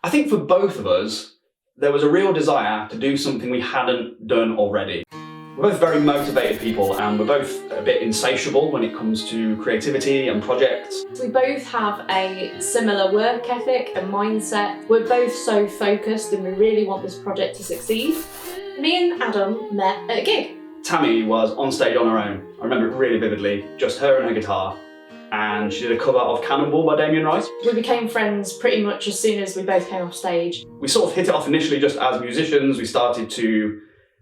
I think for both of us, there was a real desire to do something we hadn't done already. We're both very motivated people and we're both a bit insatiable when it comes to creativity and projects. We both have a similar work ethic and mindset. We're both so focused and we really want this project to succeed. Me and Adam met at a gig. Tʌmmy was on stage on her own. I remember it really vividly, just her and her guitar. And she did a cover of 𝗕𝗹𝘂𝗧𝗵 by Damien Rice. We became friends pretty much as soon as we both came off stage. We sort of hit it off initially just as musicians. We started to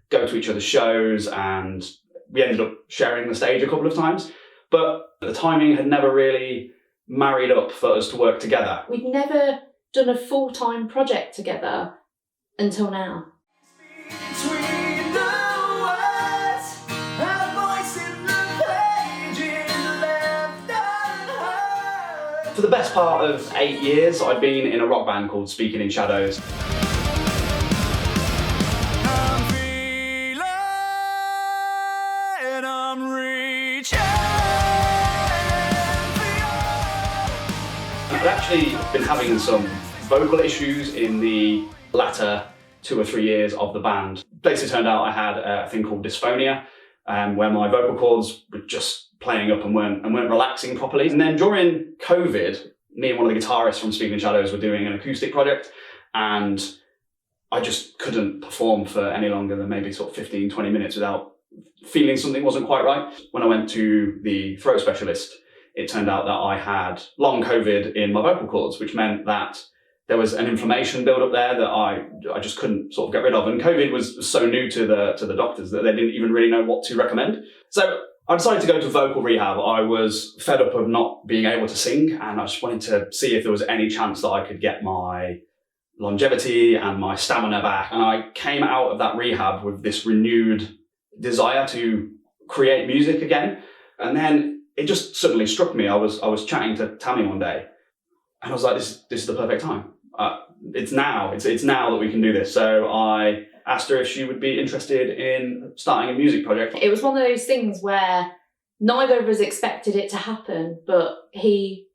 go to each other's shows and we ended up sharing the stage a couple of times. But the timing had never really married up for us to work together. We'd never done a full-time project together until now. For the best part of 8 years, I'd been in a rock band called Speaking in Shadows. I'd actually been having some vocal issues in the latter 2 or 3 years of the band. Basically turned out I had a thing called dysphonia, where my vocal cords were just playing up and weren't relaxing properly. And then during COVID, me and one of the guitarists from Speaking in Shadows were doing an acoustic project, and I just couldn't perform for any longer than maybe sort of 15, 20 minutes without feeling something wasn't quite right. When I went to the throat specialist, it turned out that I had long COVID in my vocal cords, which meant that there was an inflammation build up there that I just couldn't sort of get rid of. And COVID was so new to the doctors that they didn't even really know what to recommend. So I decided to go to vocal rehab. I was fed up of not being able to sing, and I just wanted to see if there was any chance that I could get my longevity and my stamina back. And I came out of that rehab with this renewed desire to create music again. And then it just suddenly struck me. I was chatting to Tʌmmy one day, and I was like, this is the perfect time. It's now that we can do this. So I asked her if she would be interested in starting a music project. It was one of those things where neither of us expected it to happen, but he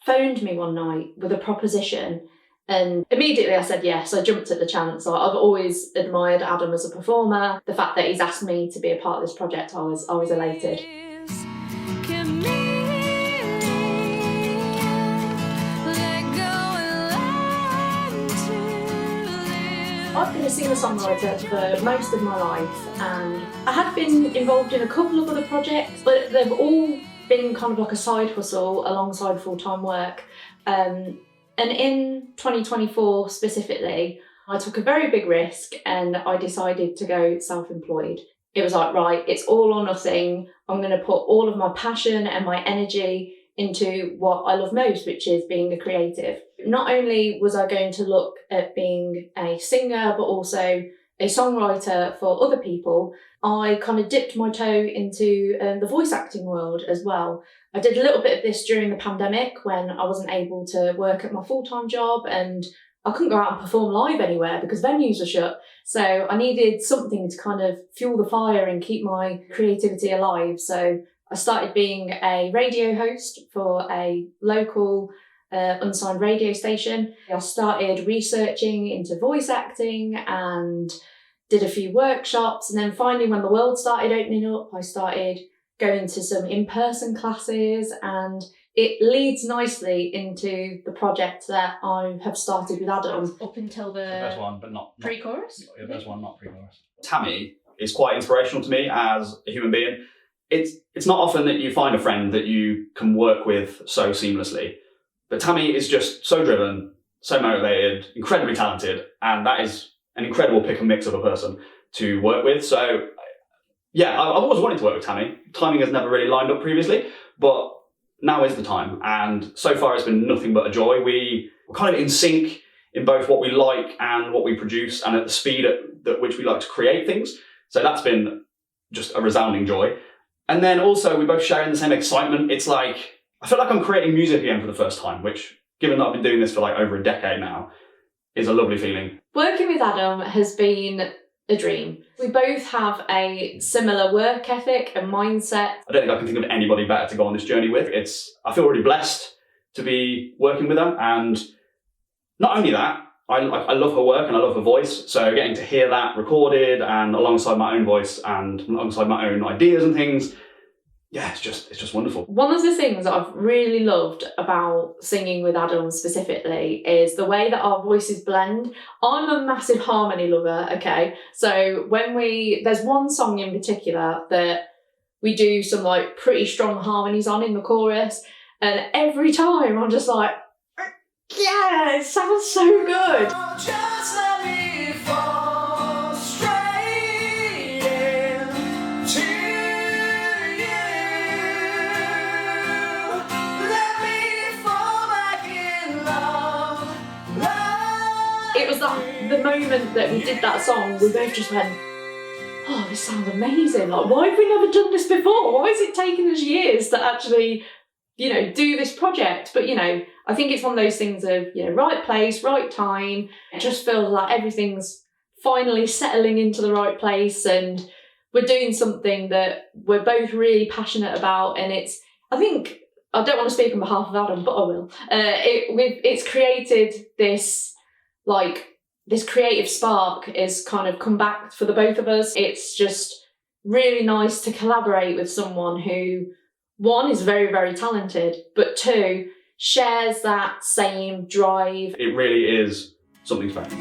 phoned me one night with a proposition, and immediately I said yes. I jumped at the chance. I've always admired Adam as a performer. The fact that he's asked me to be a part of this project, I was elated. I've been a singer-songwriter for most of my life, and I had been involved in a couple of other projects, but they've all been kind of like a side hustle alongside full-time work. And in 2024 specifically, I took a very big risk and I decided to go self-employed. It was like, right, it's all or nothing. I'm going to put all of my passion and my energy into what I love most, which is being a creative. Not only was I going to look at being a singer, but also a songwriter for other people, I kind of dipped my toe into the voice acting world as well. I did a little bit of this during the pandemic when I wasn't able to work at my full-time job and I couldn't go out and perform live anywhere because venues were shut. So I needed something to kind of fuel the fire and keep my creativity alive. So I started being a radio host for a local unsigned radio station. I started researching into voice acting and did a few workshops. And then finally, when the world started opening up, I started going to some in-person classes, and it leads nicely into the project that I have started with Adam. Up until the first one, but not pre-chorus? The first one, not pre-chorus. Tʌmmy is quite inspirational to me as a human being. It's not often that you find a friend that you can work with so seamlessly. But Tʌmmy is just so driven, so motivated, incredibly talented, and that is an incredible pick and mix of a person to work with. So yeah, I've always wanted to work with Tʌmmy. Timing has never really lined up previously, but now is the time. And so far it's been nothing but a joy. We're kind of in sync in both what we like and what we produce and at the speed at which we like to create things. So that's been just a resounding joy. And then also we're both sharing the same excitement. It's like, I feel like I'm creating music again for the first time, which, given that I've been doing this for like over a decade now, is a lovely feeling. Working with Adam has been a dream. We both have a similar work ethic and mindset. I don't think I can think of anybody better to go on this journey with. I feel really blessed to be working with her, and not only that, I love her work and I love her voice, so getting to hear that recorded and alongside my own voice and alongside my own ideas and things, yeah, it's just wonderful. One of the things that I've really loved about singing with Ʌdʌm specifically is the way that our voices blend. I'm a massive harmony lover, okay? So there's one song in particular that we do some like pretty strong harmonies on in the chorus, and every time I'm just like, yeah, it sounds so good. Just let me fall straight into you. Let me fall back in love. It was the moment that we did that song, we both just went, oh, this sounds amazing. Like, why have we never done this before? Why has it taken us years to actually, do this project? But, I think it's one of those things of, right place, right time. It just feels like everything's finally settling into the right place and we're doing something that we're both really passionate about. And I don't want to speak on behalf of Ʌdʌm, but I will. It's created this, this creative spark has kind of come back for the both of us. It's just really nice to collaborate with someone who, one, is very, very talented, but two, shares that same drive. It really is something special.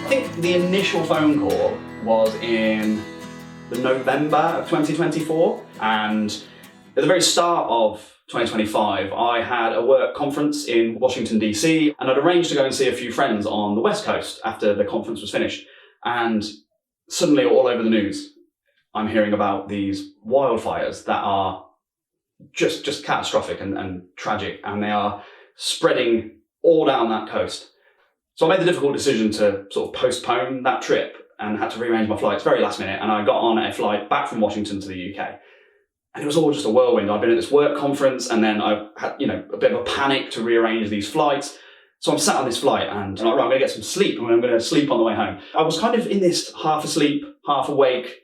I think the initial phone call was in the November of 2024, and at the very start of 2025, I had a work conference in Washington, DC, and I'd arranged to go and see a few friends on the West Coast after the conference was finished. And suddenly, all over the news, I'm hearing about these wildfires that are just catastrophic and tragic, and they are spreading all down that coast. So I made the difficult decision to sort of postpone that trip and had to rearrange my flights very last minute, and I got on a flight back from Washington to the UK. And it was all just a whirlwind. I'd been at this work conference, and then I had, a bit of a panic to rearrange these flights. So I'm sat on this flight and I'm like, right, I'm going to get some sleep, and I'm going to sleep on the way home. I was kind of in this half asleep, half awake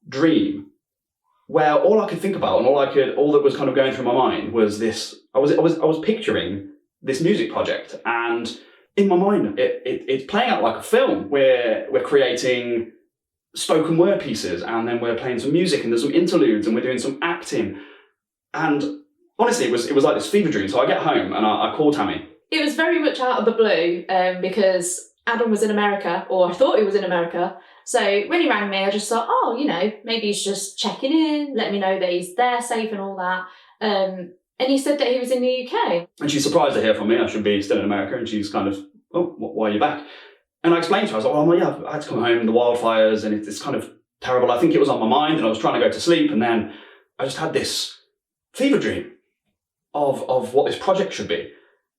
dream where all I could think about and all that was kind of going through my mind was this. I was picturing this music project, and in my mind, it's playing out like a film where we're creating spoken word pieces, and then we're playing some music, and there's some interludes, and we're doing some acting. And honestly, it was like this fever dream. So I get home and I call Tʌmmy. It was very much out of the blue because Ʌdʌm was in America, or I thought he was in America. So when he rang me, I just thought, maybe he's just checking in, let me know that he's there safe and all that. And he said that he was in the UK. And she's surprised to hear from me. I should be still in America. And she's kind of, oh, why are you back? And I explained to her, I was like, well, yeah, I had to come home, the wildfires, and it's kind of terrible. I think it was on my mind, and I was trying to go to sleep. And then I just had this fever dream of what this project should be.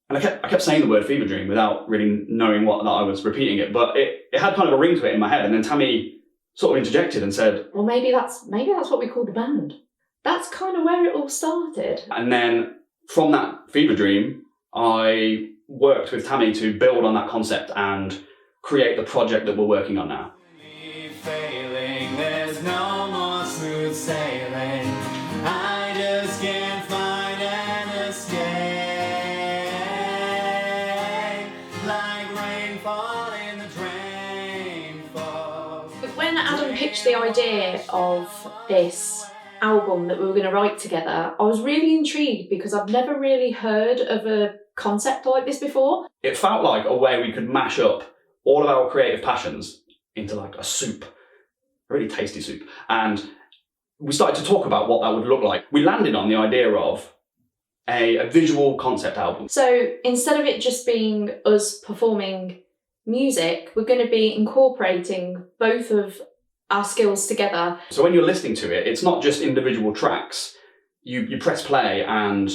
And I kept saying the word fever dream without really knowing that I was repeating it. But it had kind of a ring to it in my head. And then Tʌmmy sort of interjected and said, well, maybe that's what we call the band. That's kind of where it all started. And then from that fever dream, I worked with Tʌmmy to build on that concept and create the project that we're working on now. Failing, there's no more smooth sailing. I just can't find an escape. Like rainfall in the drain falls. When Ʌdʌm pitched the idea of this album that we were going to write together, I was really intrigued because I've never really heard of a concept like this before. It felt like a way we could mash up all of our creative passions into like a soup, a really tasty soup. And we started to talk about what that would look like. We landed on the idea of a visual concept album. So instead of it just being us performing music, we're going to be incorporating both of our skills together. So when you're listening to it, it's not just individual tracks. You press play and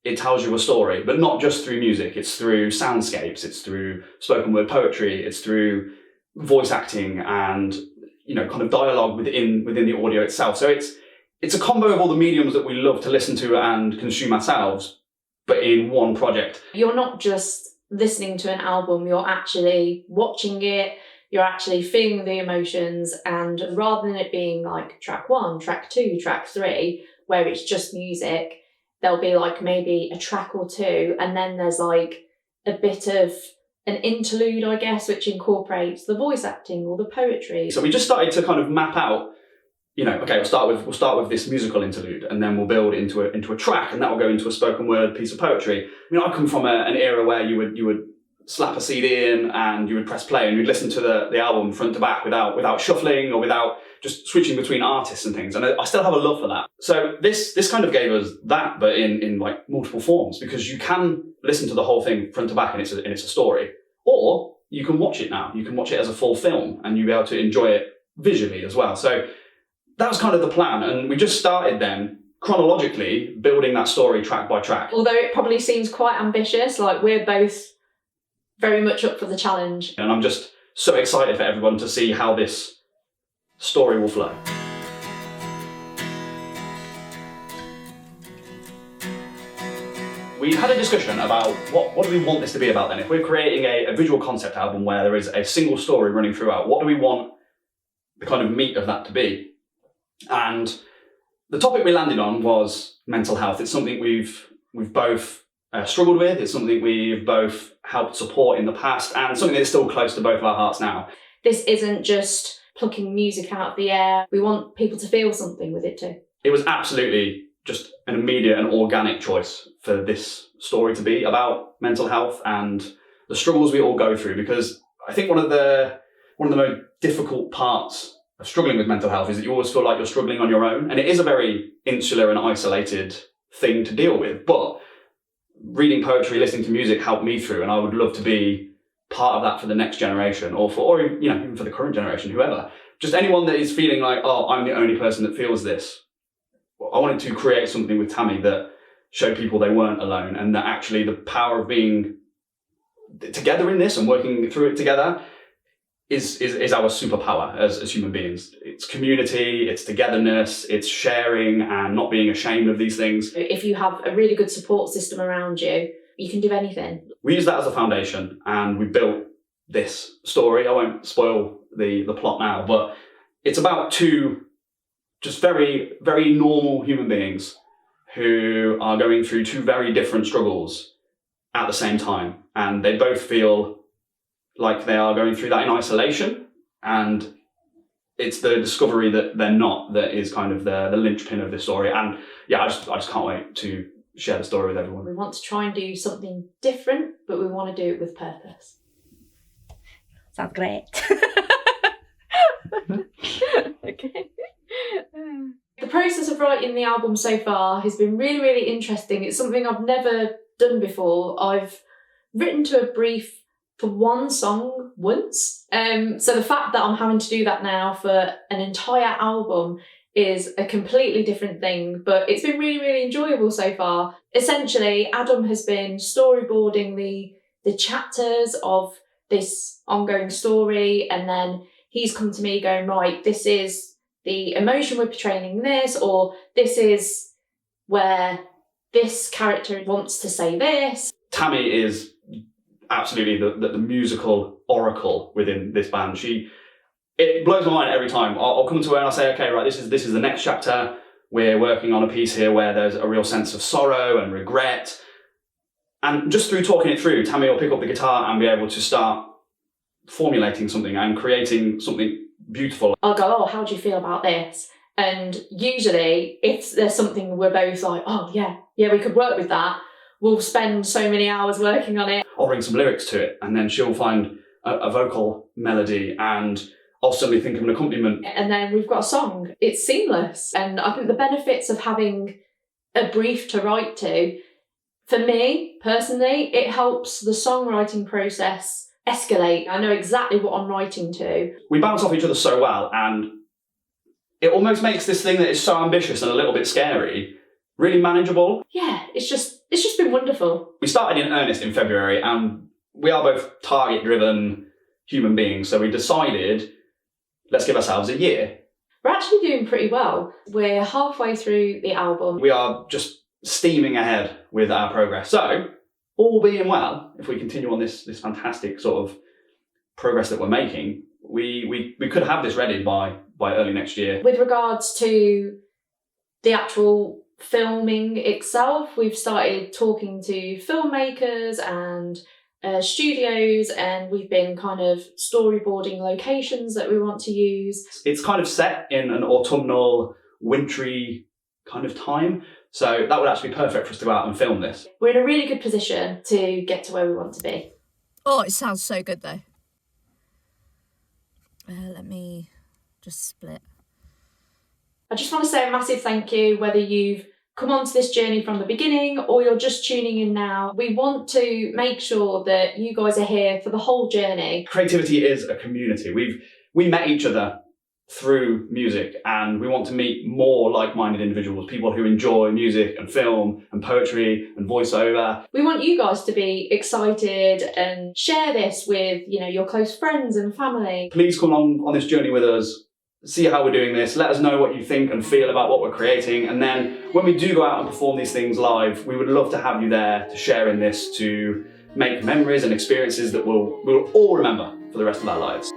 it tells you a story, but not just through music. It's through soundscapes, it's through spoken word poetry, it's through voice acting and, kind of dialogue within the audio itself. So it's a combo of all the mediums that we love to listen to and consume ourselves, but in one project. You're not just listening to an album, you're actually watching it, you're actually feeling the emotions, and rather than it being like track 1, track 2, track 3, where it's just music, there'll be like maybe a track or 2, and then there's like a bit of an interlude, I guess, which incorporates the voice acting or the poetry. So we just started to kind of map out, okay, we'll start with this musical interlude, and then we'll build into a track, and that will go into a spoken word piece of poetry. I come from an era where you would slap a CD in and you would press play and you'd listen to the album front to back without shuffling or without just switching between artists and things. And I still have a love for that. So this kind of gave us that, but in like multiple forms, because you can listen to the whole thing front to back and it's a story, or you can watch it now. You can watch it as a full film and you'll be able to enjoy it visually as well. So that was kind of the plan. And we just started then chronologically building that story track by track. Although it probably seems quite ambitious, like we're both very much up for the challenge. And I'm just so excited for everyone to see how this story will flow. We had a discussion about what do we want this to be about then? If we're creating a visual concept album where there is a single story running throughout, what do we want the kind of meat of that to be? And the topic we landed on was mental health. It's something we've both struggled with. It's something we've both helped support in the past, and something that's still close to both of our hearts now. This isn't just plucking music out of the air. We want people to feel something with it too. It was absolutely just an immediate and organic choice for this story to be about mental health and the struggles we all go through, because I think one of the most difficult parts of struggling with mental health is that you always feel like you're struggling on your own, and it is a very insular and isolated thing to deal with. But reading poetry, listening to music helped me through, and I would love to be part of that for the next generation, or even for the current generation, whoever. Just anyone that is feeling like, oh, I'm the only person that feels this. I wanted to create something with Tʌmmy that showed people they weren't alone, and that actually the power of being together in this and working through it together is our superpower as human beings. It's community, it's togetherness, it's sharing and not being ashamed of these things. If you have a really good support system around you, you can do anything. We use that as a foundation, and we built this story. I won't spoil the plot now, but it's about two just very, very normal human beings who are going through two very different struggles at the same time. And they both feel like they are going through that in isolation, and it's the discovery that they're not that is kind of the linchpin of this story. And yeah, I just can't wait to share the story with everyone. We want to try and do something different, but we want to do it with purpose. Sounds great. Okay. The process of writing the album so far has been really, really interesting. It's something I've never done before. I've written to a brief for one song once. So the fact that I'm having to do that now for an entire album is a completely different thing, but it's been really, really enjoyable so far. Essentially, Adam has been storyboarding the chapters of this ongoing story, and then he's come to me going, right, this is the emotion we're portraying in this, or this is where this character wants to say this. Tʌmmy is absolutely the musical oracle within this band. It blows my mind every time. I'll come to her and I'll say, okay, right, this is the next chapter. We're working on a piece here where there's a real sense of sorrow and regret. And just through talking it through, Tʌmmy will pick up the guitar and be able to start formulating something and creating something beautiful. I'll go, oh, how do you feel about this? And usually, if there's something we're both like, oh, yeah, we could work with that, we'll spend so many hours working on it. I'll bring some lyrics to it, and then she'll find a vocal melody, and I'll suddenly think of an accompaniment. And then we've got a song. It's seamless. And I think the benefits of having a brief to write to, for me, personally, it helps the songwriting process escalate. I know exactly what I'm writing to. We bounce off each other so well, and it almost makes this thing that is so ambitious and a little bit scary really manageable. Yeah, it's just been wonderful. We started in earnest in February, and we are both target-driven human beings, so we decided, let's give ourselves a year. We're actually doing pretty well. We're halfway through the album. We are just steaming ahead with our progress. So, all being well, if we continue on this fantastic sort of progress that we're making, we could have this ready by early next year. With regards to the actual filming itself, we've started talking to filmmakers and studios, and we've been kind of storyboarding locations that we want to use. It's kind of set in an autumnal, wintry kind of time, so that would actually be perfect for us to go out and film this. We're in a really good position to get to where we want to be. Oh, it sounds so good though. Let me just split. I just want to say a massive thank you, whether you've come onto this journey from the beginning or you're just tuning in now. We want to make sure that you guys are here for the whole journey. Creativity is a community. We met each other through music, and we want to meet more like-minded individuals, people who enjoy music and film and poetry and voiceover. We want you guys to be excited and share this with, your close friends and family. Please come on this journey with us. See how we're doing this. Let us know what you think and feel about what we're creating. And then when we do go out and perform these things live, we would love to have you there to share in this, to make memories and experiences that we'll all remember for the rest of our lives.